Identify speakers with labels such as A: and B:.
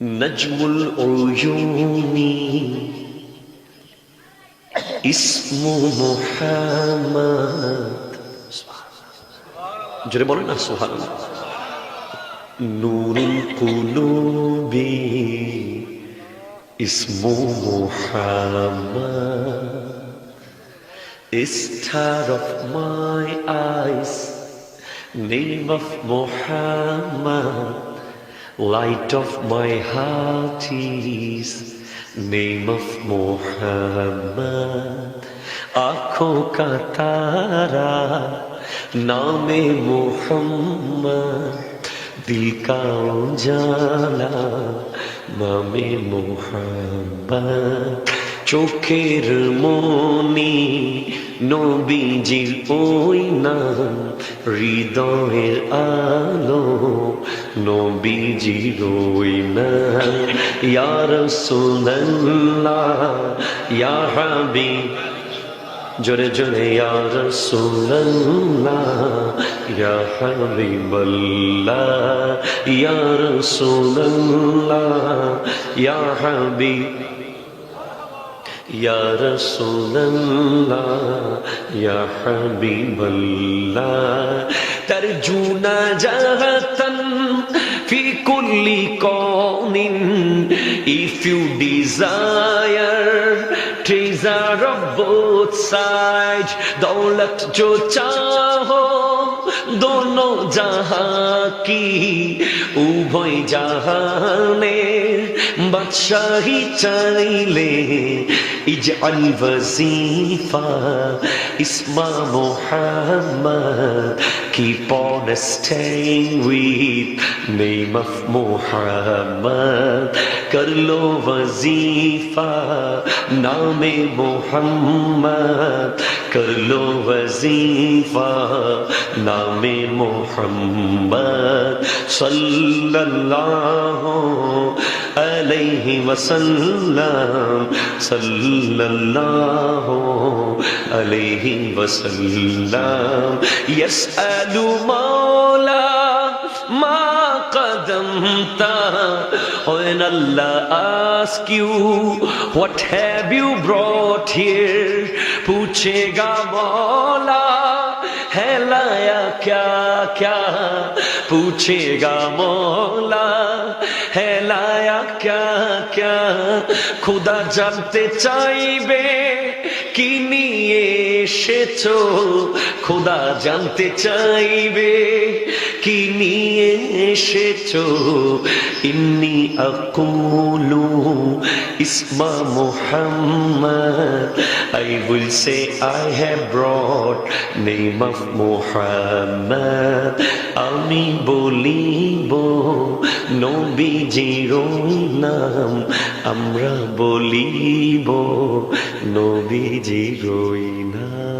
A: নজমুল উয়ুনি ইসমু মুহাম্মদ। জোরে বলেন না সুবহানাল্লাহ। Nurul কুলুবি ইসমু Muhammad. Star of my eyes, name of Muhammad. Light of my heart is name of Muhammad. आँखों का तारा नामे Muhammad. दिल का उजाला नामे Muhammad. চোখের মনি নবীজির ওই নাম, হৃদয়ের আলো নবীজির ওই নাম। ইয়া রাসূলুল্লাহ ইয়া হাবিব, জোরে জোরে ইয়া রাসূলুল্লাহ ইয়া হাবিবাল্লাহ। ইয়া রাসূলুল্লাহ ইয়া হাবিব, या रसूल अल्लाह या हबीब अल्लाह। तरजूना जहतन फी कुल्ली कौनिन, if you desire treasure of both sides, दौलत जो चाहो दोनों जहां की, उभय जहानेर बादशाही चाइले, इजअल वजीफा इस्मा Muhammad. Keep on staying with name of Muhammad. कर लो वजीफा नामे मुहम्मद, कर लो वजीफा नामे मुहम्मद। सल्लल्लाहु अलैहि वसल्लम, सल्लल्लाहु अलैहि वसल्लम। यसअलु मौला मा qadamta, when Allah asks you what have you brought here, पूछेगा मौला है लाया क्या क्या, पूछेगा मौला है लाया क्या क्या। खुदा जानते চাইবে কি নিয়ে এসেছো, खुदा जानते চাইবে কি নিয়ে এসেছো। ইন্নি আকুলু ইসমা Muhammad, I will say I have brought name of Muhammad. আমি বলিব নবীজির নাম, আমরা বলিব নবীজির নাম।